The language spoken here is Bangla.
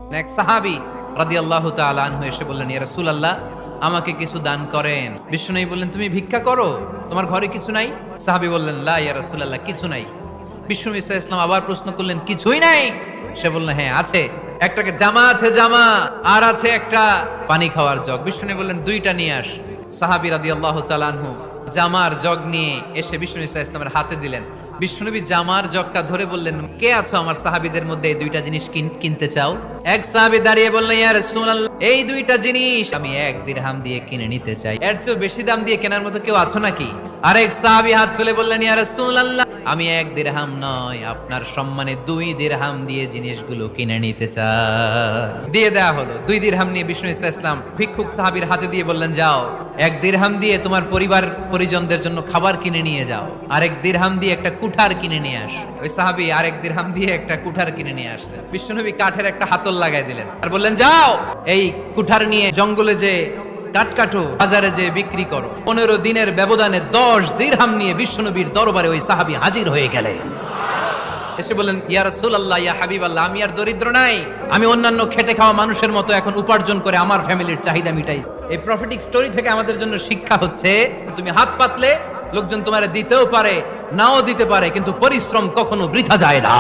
এক সাহাবী রাদিয়াল্লাহু তাআলা আনহু এসে বললেন, ইয়া রাসূলুল্লাহ, আমাকে কিছু দান করেন। বিশ্বনবী বললেন, তুমি ভিক্ষা করো, তোমার ঘরে কিছু নাই? সাহাবী বললেন, লা ইয়া রাসূলুল্লাহ, কিছু নাই। বিশ্বনবী সাল্লাল্লাহু আলাইহি ওয়াসাল্লাম আবার প্রশ্ন করলেন, কিছুই নাই? সে বললেন, হ্যাঁ আছে, একটা জামা আছে, জামা, আর আছে একটা পানি খাওয়ার জগ। বিশ্বনবী বললেন, দুইটা নিয়ে আস। সাহাবী রাদিয়াল্লাহু তাআলা আনহু জামার জগ নিয়ে এসে বিশ্বনবী সাল্লাল্লাহু আলাইহি ওয়াসাল্লামের হাতে দিলেন। বিশ্বনবী জামার জগটা ধরে বললেন, কে আছো আমার সাহাবীদের মধ্যে এই দুইটা জিনিস কিনতে চাও? এক সাহাবী দাঁড়িয়ে বললেন, ইয়া রাসূলুল্লাহ, এই দুইটা জিনিস আমি 1 দিরহাম দিয়ে কিনে নিতে চাই। এর চেয়ে বেশি দাম দিয়ে কেনার মতো কেউ আছো নাকি? আরেক সাহাবী হাত তুলে বললেন, ইয়া রাসূলুল্লাহ, আমি 1 দিরহাম নয়, আপনার সম্মানে 2 দিরহাম দিয়ে জিনিসগুলো কিনে নিতে চাই। দিয়ে দেয়া হলো। 2 দিরহাম নিয়ে বিষ্ণু ইসলাম ভিক্ষুক সাহাবীর হাতে দিয়ে বললেন, যাও 1 দিরহাম দিয়ে তোমার পরিবার পরিজনদের জন্য খাবার কিনে নিয়ে যাও, আর 1 দিরহাম দিয়ে একটা কুঠার কিনে নিয়ে আস। ওই সাহাবী আর 1 দিরহাম দিয়ে একটা কুঠার কিনে নিয়ে আসলেন। বিশ্বনবী কাঠের একটা হাতল লাগাই দিলেন আর বললেন, যাও এই কুঠার নিয়ে জঙ্গলে যে কাঠ কাটো, বাজারে যে বিক্রি করো। 15 দিনের ব্যবধানে 10 দিরহাম নিয়ে বিশ্বনবীর দরবারে ওই সাহাবী হাজির হয়ে গেলেন। এসে বলেন, ইয়া রাসূলুল্লাহ, ইয়া হাবিবাল্লাহ, আমি আর দরিদ্র নাই, আমি অন্যান্য খেটে খাওয়া মানুষের মতো এখন উপার্জন করে আমার ফ্যামিলির চাহিদা মিটাই। এই প্রফেটিক স্টোরি থেকে আমাদের জন্য শিক্ষা হচ্ছে, তুমি হাত পাতলে লোকজন তোমারে দিতেও পারে, নাও দিতে পারে, কিন্তু পরিশ্রম কখনো বৃথা যায় না।